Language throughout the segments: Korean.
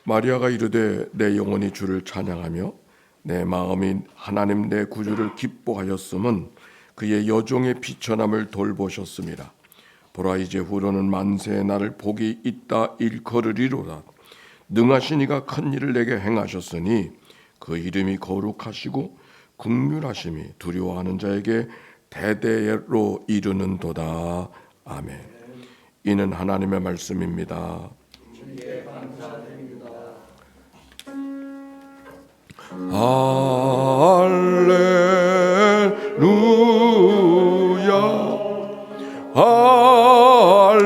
마리아가 이르되 내 영혼이 주를 찬양하며 내 마음이 하나님 내 구주를 기뻐하였음은 그의 여종의 비천함을 돌보셨습니다. 보라 이제 후로는 만세의 나를 복이 있다 일컬으리로다. 능하신 이가 큰 일을 내게 행하셨으니 그 이름이 거룩하시고 긍휼하심이 두려워하는 자에게 대대로 이르는도다. 아멘. 이는 하나님의 말씀입니다. 할렐루야 할렐루야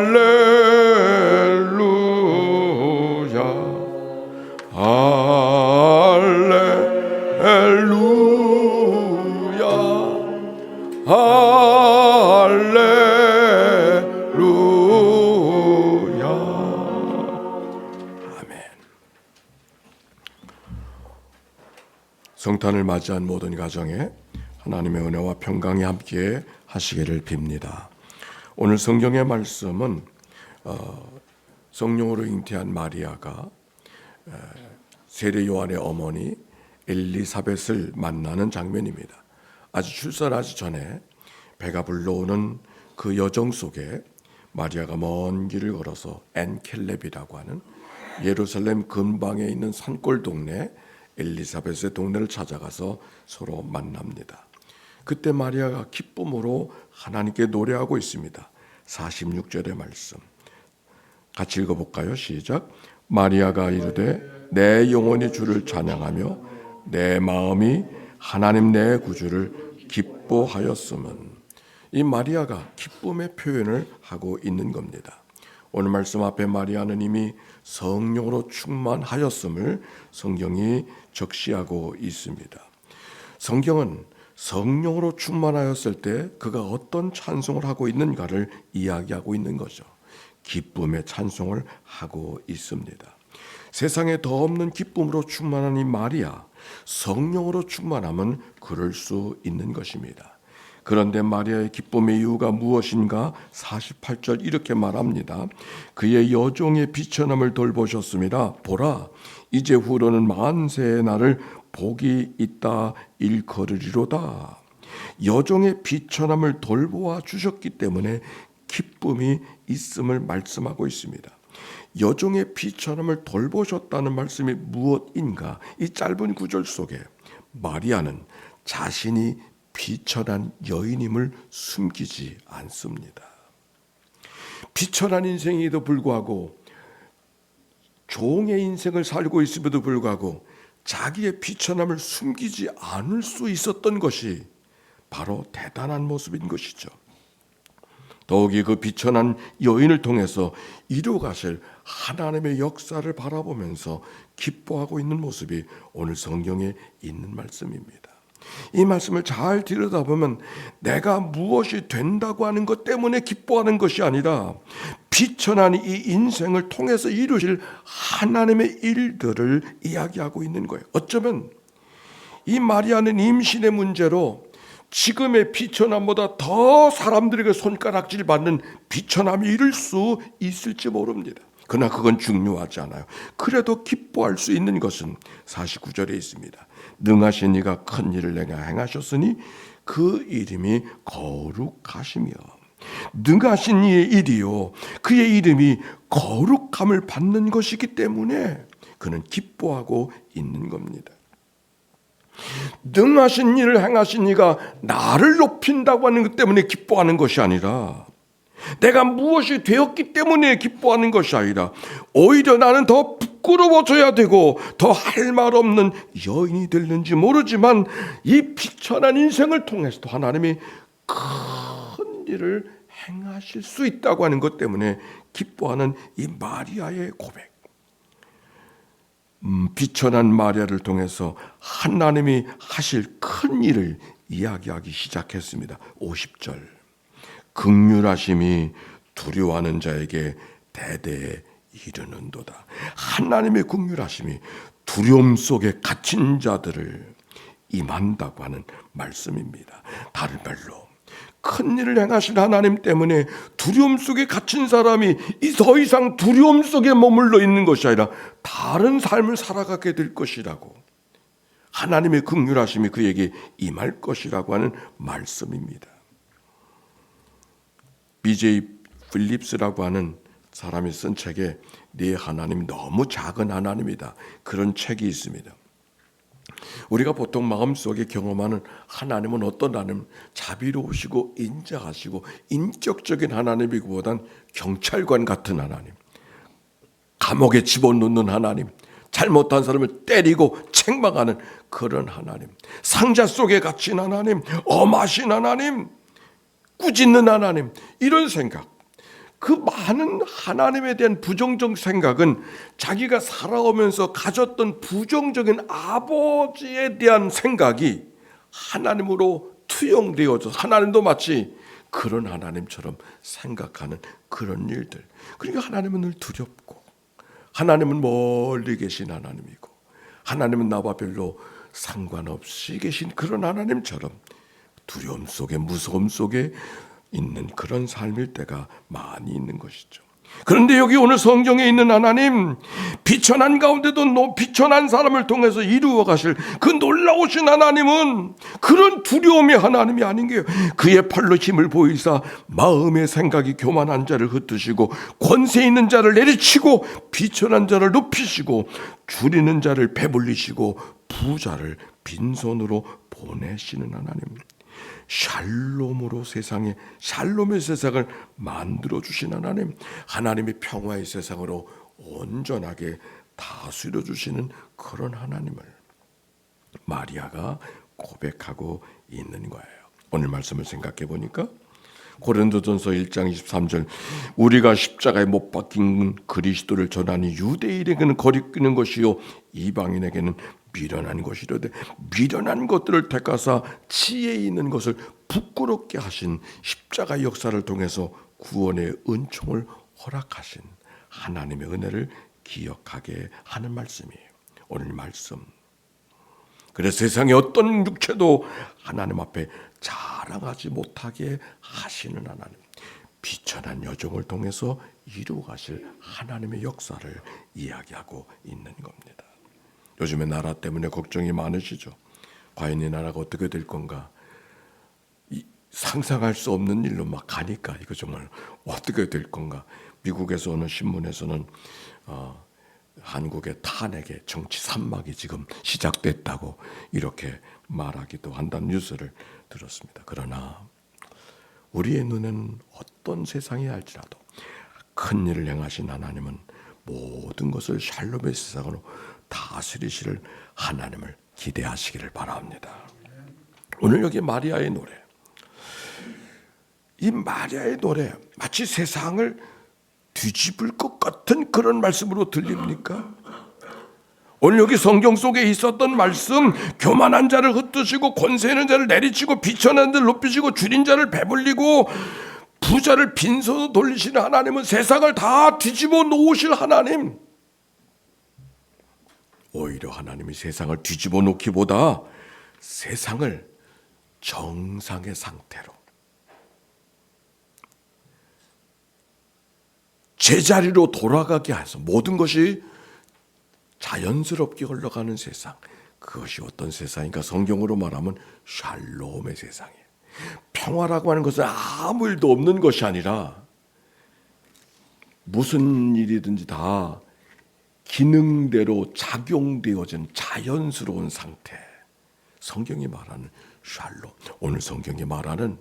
할렐루야 할렐루야. 아멘. 성탄을 맞이한 모든 가정에 하나님의 은혜와 평강이 함께 하시기를 빕니다. 오늘 성경의 말씀은 성령으로 잉태한 마리아가 세례 요한의 어머니 엘리사벳을 만나는 장면입니다. 아직 출산하기 전에 배가 불러오는 그 여정 속에 마리아가 먼 길을 걸어서 엔켈렙이라고 하는 예루살렘 근방에 있는 산골 동네 엘리사벳의 동네를 찾아가서 서로 만납니다. 그때 마리아가 기쁨으로 하나님께 노래하고 있습니다. 46절의 말씀 같이 읽어볼까요? 시작. 마리아가 이르되 내 영혼이 주를 찬양하며 내 마음이 하나님 내 구주를 기뻐하였음은. 이 마리아가 기쁨의 표현을 하고 있는 겁니다. 오늘 말씀 앞에 마리아는 이미 성령으로 충만하였음을 성경이 적시하고 있습니다. 성경은 성령으로 충만하였을 때 그가 어떤 찬송을 하고 있는가를 이야기하고 있는 거죠. 기쁨의 찬송을 하고 있습니다. 세상에 더 없는 기쁨으로 충만한 이 마리아, 성령으로 충만하면 그럴 수 있는 것입니다. 그런데 마리아의 기쁨의 이유가 무엇인가? 48절 이렇게 말합니다. 그의 여종의 비천함을 돌보셨습니다. 보라 이제 후로는 만세의 날을 복이 있다 일컬으리로다. 여종의 비천함을 돌보아 주셨기 때문에 기쁨이 있음을 말씀하고 있습니다. 여종의 비천함을 돌보셨다는 말씀이 무엇인가? 이 짧은 구절 속에 마리아는 자신이 비천한 여인임을 숨기지 않습니다. 비천한 인생에도 불구하고 종의 인생을 살고 있음에도 불구하고 자기의 비천함을 숨기지 않을 수 있었던 것이 바로 대단한 모습인 것이죠. 더욱이 그 비천한 여인을 통해서 이루어가실 하나님의 역사를 바라보면서 기뻐하고 있는 모습이 오늘 성경에 있는 말씀입니다. 이 말씀을 잘 들여다보면 내가 무엇이 된다고 하는 것 때문에 기뻐하는 것이 아니라 비천한 이 인생을 통해서 이루실 하나님의 일들을 이야기하고 있는 거예요. 어쩌면 이 마리아는 임신의 문제로 지금의 비천함보다 더 사람들에게 손가락질 받는 비천함이 이를 수 있을지 모릅니다. 그러나 그건 중요하지 않아요. 그래도 기뻐할 수 있는 것은 49절에 있습니다. 능하신 이가 큰 일을 내게 행하셨으니 그 이름이 거룩하시며. 능하신 이의 일이요 그의 이름이 거룩함을 받는 것이기 때문에 그는 기뻐하고 있는 겁니다. 능하신 일을 행하신 이가 나를 높인다고 하는 것 때문에 기뻐하는 것이 아니라 내가 무엇이 되었기 때문에 기뻐하는 것이 아니라 오히려 나는 더 부끄러워져야 되고 더 할 말 없는 여인이 될는지 모르지만 이 비천한 인생을 통해서도 하나님이 큰 일을 행하실 수 있다고 하는 것 때문에 기뻐하는 이 마리아의 고백. 비천한 마리아를 통해서 하나님이 하실 큰 일을 이야기하기 시작했습니다. 50절 긍휼하심이 두려워하는 자에게 대대에 이르는도다. 하나님의 긍휼하심이 두려움 속에 갇힌 자들을 임한다고 하는 말씀입니다. 다른 말로 큰 일을 행하신 하나님 때문에 두려움 속에 갇힌 사람이 더 이상 두려움 속에 머물러 있는 것이 아니라 다른 삶을 살아가게 될 것이라고, 하나님의 긍휼하심이 그에게 임할 것이라고 하는 말씀입니다. B.J. 필립스라고 하는 사람이 쓴 책에 네 하나님이 너무 작은 하나님이다, 그런 책이 있습니다. 우리가 보통 마음속에 경험하는 하나님은 어떤 하나님? 자비로우시고 인자하시고 인격적인 하나님이기보단 경찰관 같은 하나님, 감옥에 집어넣는 하나님, 잘못한 사람을 때리고 책망하는 그런 하나님, 상자 속에 갇힌 하나님, 엄하신 하나님, 꾸짖는 하나님, 이런 생각. 그 많은 하나님에 대한 부정적 생각은 자기가 살아오면서 가졌던 부정적인 아버지에 대한 생각이 하나님으로 투영되어져 하나님도 마치 그런 하나님처럼 생각하는 그런 일들. 그러니까 하나님은 늘 두렵고, 하나님은 멀리 계신 하나님이고, 하나님은 나와 별로 상관없이 계신 그런 하나님처럼 두려움 속에, 무서움 속에 있는 그런 삶일 때가 많이 있는 것이죠. 그런데 여기 오늘 성경에 있는 하나님, 비천한 가운데도 비천한 사람을 통해서 이루어 가실 그 놀라우신 하나님은 그런 두려움의 하나님이 아닌 게요, 그의 팔로 힘을 보이사 마음의 생각이 교만한 자를 흩으시고 권세 있는 자를 내리치고 비천한 자를 높이시고 줄이는 자를 배불리시고 부자를 빈손으로 보내시는 하나님, 샬롬의 세상을 만들어 주신 하나님, 하나님의 평화의 세상으로 온전하게 다스려 주시는 그런 하나님을 마리아가 고백하고 있는 거예요. 오늘 말씀을 생각해 보니까 고린도전서 1장 23절, 우리가 십자가에 못 박힌 그리스도를 전하니 유대인에게는 거리끼는 것이요 이방인에게는 미련한 것이로되 미련한 것들을 택하사 지혜 있는 것을 부끄럽게 하신 십자가 역사를 통해서 구원의 은총을 허락하신 하나님의 은혜를 기억하게 하는 말씀이에요, 오늘 말씀. 그래서 세상의 어떤 육체도 하나님 앞에 자랑하지 못하게 하시는 하나님, 비천한 여정을 통해서 이루어 가실 하나님의 역사를 이야기하고 있는 겁니다. 요즘에 나라 때문에 걱정이 많으시죠? 과연 이 나라가 어떻게 될 건가? 상상할 수 없는 일로 막 가니까 이거 정말 어떻게 될 건가? 미국에서 어느 신문에서는 한국의 탄핵의 정치 산막이 지금 시작됐다고 이렇게 말하기도 한다는 뉴스를 들었습니다. 그러나 우리의 눈에는 어떤 세상이 할지라도 큰 일을 행하신 하나님은 모든 것을 샬롬의 세상으로 다스리실 하나님을 기대하시기를 바랍니다. 오늘 여기 마리아의 노래, 이 마리아의 노래 마치 세상을 뒤집을 것 같은 그런 말씀으로 들립니까? 오늘 여기 성경 속에 있었던 말씀, 교만한 자를 흩으시고 권세 있는 자를 내리치고 비천한 자를 높이시고 줄인 자를 배불리고 부자를 빈손으로 돌리시는 하나님은 세상을 다 뒤집어 놓으실 하나님. 오히려 하나님이 세상을 뒤집어 놓기보다 세상을 정상의 상태로, 제자리로 돌아가게 해서 모든 것이 자연스럽게 흘러가는 세상, 그것이 어떤 세상인가? 성경으로 말하면 샬롬의 세상이에요. 평화라고 하는 것은 아무 일도 없는 것이 아니라 무슨 일이든지 다 기능대로 작용되어진 자연스러운 상태, 성경이 말하는 샬롬. 오늘 성경이 말하는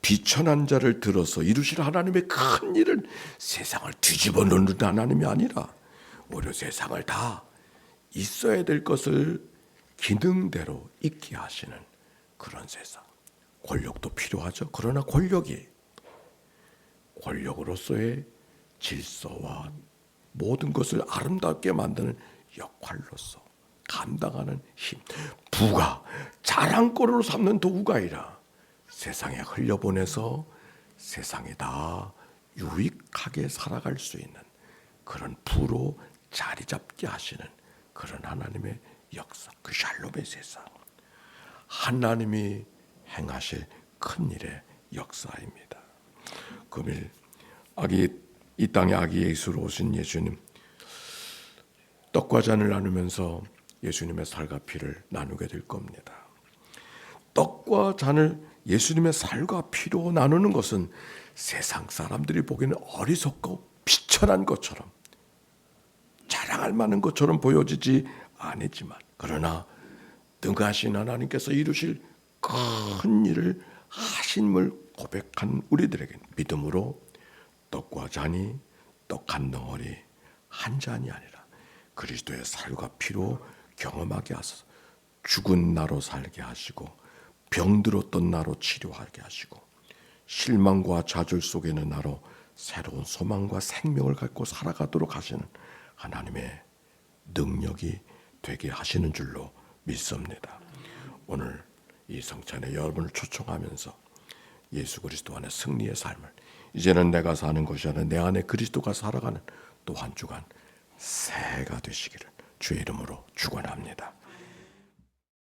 비천한 자를 들어서 이루실 하나님의 큰 일은 세상을 뒤집어 놓는 하나님이 아니라 오히려 세상을 다 있어야 될 것을 기능대로 있게 하시는 그런 세상. 권력도 필요하죠. 그러나 권력으로서의 질서와 모든 것을 아름답게 만드는 역할로서 감당하는 힘, 부가 자랑거리로 삼는 도구가 아니라 세상에 흘려보내서 세상에 다 유익하게 살아갈 수 있는 그런 부로 자리 잡게 하시는 그런 하나님의 역사, 그 샬롬의 세상, 하나님이 행하실 큰 일의 역사입니다. 금일 이 땅에 아기 예수로 오신 예수님, 떡과 잔을 나누면서 예수님의 살과 피를 나누게 될 겁니다. 떡과 잔을 예수님의 살과 피로 나누는 것은 세상 사람들이 보기에는 어리석고 비천한 것처럼, 자랑할 만한 것처럼 보여지지 않지만, 그러나 능하신 하나님께서 이루실 큰 일을 하심을 고백한 우리들에게 믿음으로 떡과 잔이 떡 한 덩어리 한 잔이 아니라 그리스도의 살과 피로 경험하게 하소서. 죽은 나로 살게 하시고 병들었던 나로 치료하게 하시고 실망과 좌절 속에 있는 나로 새로운 소망과 생명을 갖고 살아가도록 하시는 하나님의 능력이 되게 하시는 줄로 믿습니다. 오늘 이 성찬에 여러분을 초청하면서 예수 그리스도 안에 승리의 삶을, 이제는 내가 사는 것이 아니라 내 안에 그리스도가 살아가는 또 한 주간 새해가 되시기를 주의 이름으로 축원합니다.